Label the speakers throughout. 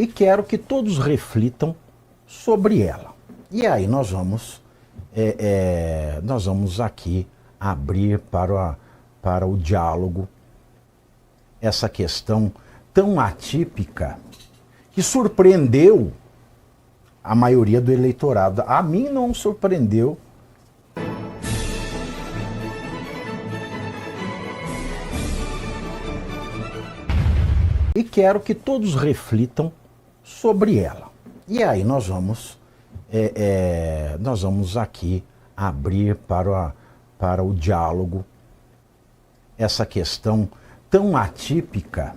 Speaker 1: e quero que todos reflitam sobre ela. E aí nós vamos aqui abrir para o diálogo essa questão tão atípica que surpreendeu a maioria do eleitorado. A mim não surpreendeu. E quero que todos reflitam sobre ela. E aí nós vamos aqui abrir para o diálogo essa questão tão atípica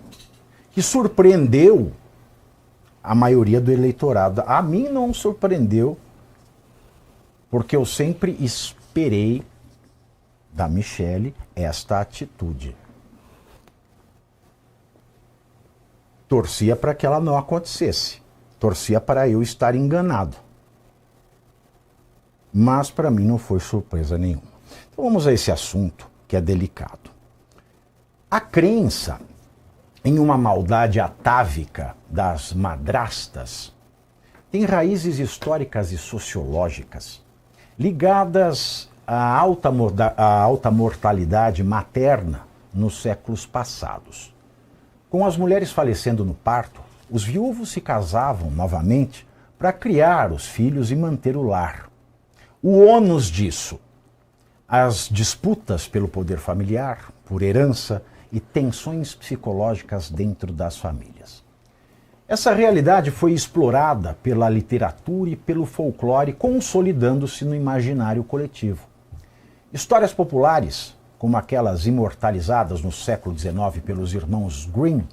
Speaker 1: que surpreendeu a maioria do eleitorado. A mim não surpreendeu, porque eu sempre esperei da Michelle esta atitude. Torcia para que ela não acontecesse. Torcia para eu estar enganado. Mas para mim não foi surpresa nenhuma. Então vamos a esse assunto que é delicado. A crença em uma maldade atávica das madrastas tem raízes históricas e sociológicas ligadas à alta mortalidade materna nos séculos passados. Com as mulheres falecendo no parto, os viúvos se casavam novamente para criar os filhos e manter o lar. O ônus disso, as disputas pelo poder familiar, por herança e tensões psicológicas dentro das famílias. Essa realidade foi explorada pela literatura e pelo folclore, consolidando-se no imaginário coletivo. Histórias populares, como aquelas imortalizadas no século XIX pelos irmãos Grimm,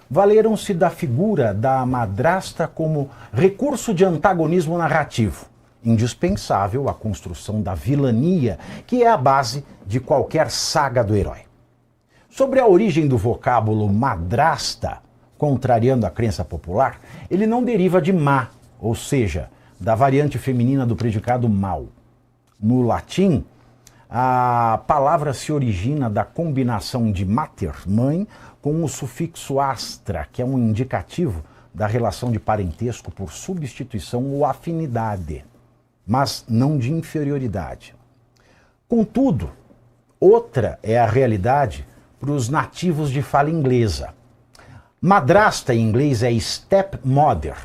Speaker 1: valeram-se da figura da madrasta como recurso de antagonismo narrativo, indispensável à construção da vilania, que é a base de qualquer saga do herói. Sobre a origem do vocábulo madrasta, contrariando a crença popular, ele não deriva de má, ou seja, da variante feminina do predicado mal. No latim, a palavra se origina da combinação de mater, mãe, com o sufixo astra, que é um indicativo da relação de parentesco por substituição ou afinidade, mas não de inferioridade. Contudo, outra é a realidade para os nativos de fala inglesa. Madrasta em inglês é stepmother.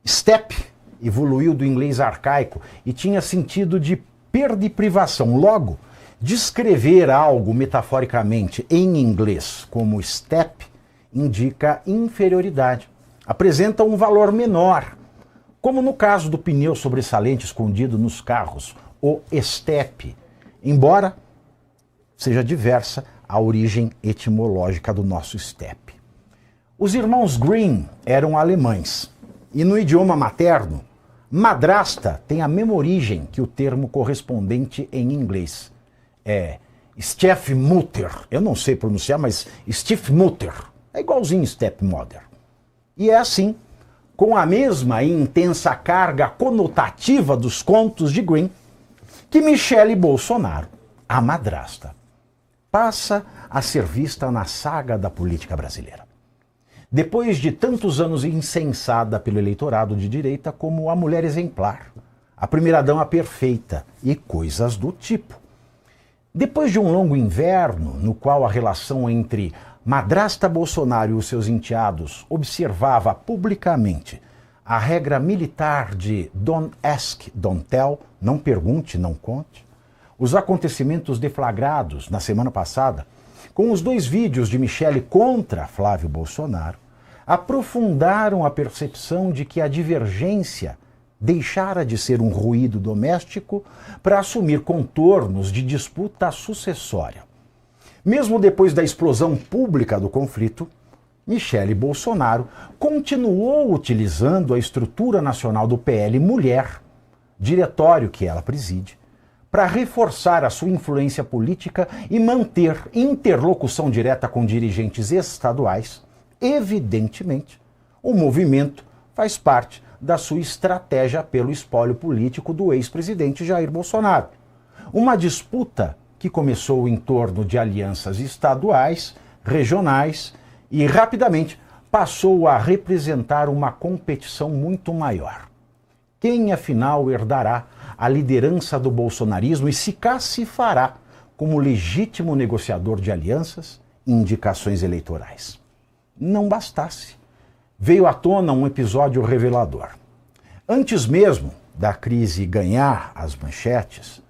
Speaker 1: Step evoluiu do inglês arcaico e tinha sentido de perda e privação. Logo, descrever algo metaforicamente em inglês como step indica inferioridade, apresenta um valor menor, como no caso do pneu sobressalente escondido nos carros, o estepe, embora seja diversa a origem etimológica do nosso step. Os irmãos Grimm eram alemães e no idioma materno, madrasta tem a mesma origem que o termo correspondente em inglês. É Stiefmutter, eu não sei pronunciar, mas Stiefmutter, é igualzinho stepmother. E é assim, com a mesma e intensa carga conotativa dos contos de Grimm, que Michelle Bolsonaro, a madrasta, passa a ser vista na saga da política brasileira. Depois de tantos anos incensada pelo eleitorado de direita como a mulher exemplar, a primeira-dama perfeita e coisas do tipo. Depois de um longo inverno, no qual a relação entre madrasta Bolsonaro e os seus enteados observava publicamente a regra militar de don't ask, don't tell, não pergunte, não conte, os acontecimentos deflagrados na semana passada, com os 2 vídeos de Michelle contra Flávio Bolsonaro, aprofundaram a percepção de que a divergência deixara de ser um ruído doméstico para assumir contornos de disputa sucessória. Mesmo depois da explosão pública do conflito, Michelle Bolsonaro continuou utilizando a estrutura nacional do PL Mulher, diretório que ela preside, para reforçar a sua influência política e manter interlocução direta com dirigentes estaduais. Evidentemente, o movimento faz parte da sua estratégia pelo espólio político do ex-presidente Jair Bolsonaro. Uma disputa que começou em torno de alianças estaduais, regionais e rapidamente passou a representar uma competição muito maior. Quem, afinal, herdará a liderança do bolsonarismo e se fará como legítimo negociador de alianças e indicações eleitorais? Não bastasse, veio à tona um episódio revelador. Antes mesmo da crise ganhar as manchetes,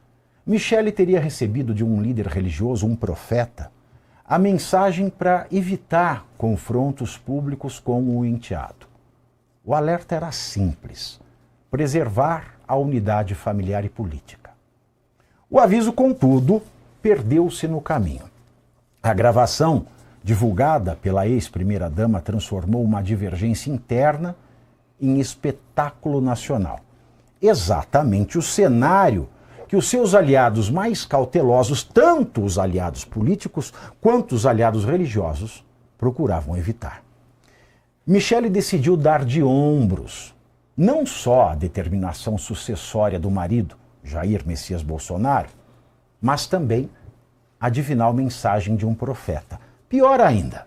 Speaker 1: Michele teria recebido de um líder religioso, um profeta, a mensagem para evitar confrontos públicos com o enteado. O alerta era simples: preservar a unidade familiar e política. O aviso, contudo, perdeu-se no caminho. A gravação, divulgada pela ex-primeira-dama, transformou uma divergência interna em espetáculo nacional. Exatamente o cenário que os seus aliados mais cautelosos, tanto os aliados políticos quanto os aliados religiosos, procuravam evitar. Michele decidiu dar de ombros não só a determinação sucessória do marido, Jair Messias Bolsonaro, mas também a divinal mensagem de um profeta. Pior ainda,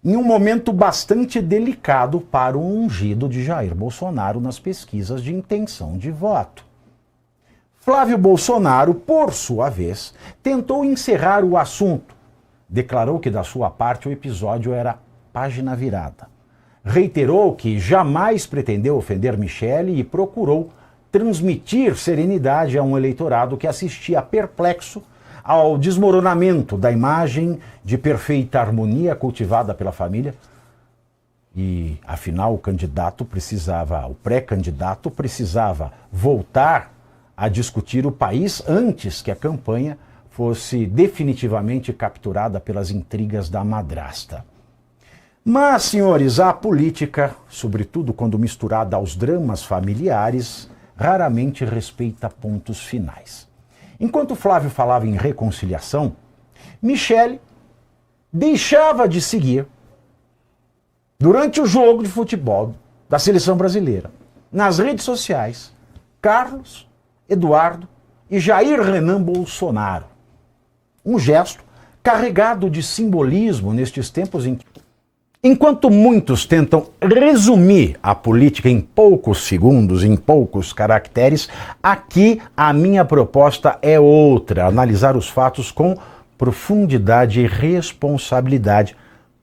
Speaker 1: em um momento bastante delicado para o ungido de Jair Bolsonaro nas pesquisas de intenção de voto. Flávio Bolsonaro, por sua vez, tentou encerrar o assunto. Declarou que, da sua parte, o episódio era página virada. Reiterou que jamais pretendeu ofender Michele e procurou transmitir serenidade a um eleitorado que assistia perplexo ao desmoronamento da imagem de perfeita harmonia cultivada pela família. E, afinal, o pré-candidato precisava voltar a discutir o país antes que a campanha fosse definitivamente capturada pelas intrigas da madrasta. Mas, senhores, a política, sobretudo quando misturada aos dramas familiares, raramente respeita pontos finais. Enquanto Flávio falava em reconciliação, Michele deixava de seguir, durante o jogo de futebol da seleção brasileira, nas redes sociais, Carlos, Eduardo e Jair Renan Bolsonaro. Um gesto carregado de simbolismo nestes tempos em que, enquanto muitos tentam resumir a política em poucos segundos, em poucos caracteres, aqui a minha proposta é outra: analisar os fatos com profundidade e responsabilidade.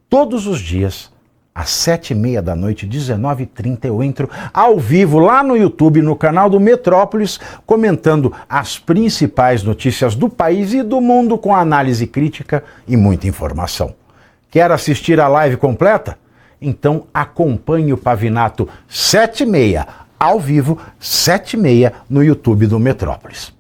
Speaker 1: Todos os dias, às 7h30 da noite, 19h30, eu entro ao vivo lá no YouTube, no canal do Metrópolis, comentando as principais notícias do país e do mundo com análise crítica e muita informação. Quer assistir a live completa? Então acompanhe o Pavinato 7h30, ao vivo, 7h30, no YouTube do Metrópolis.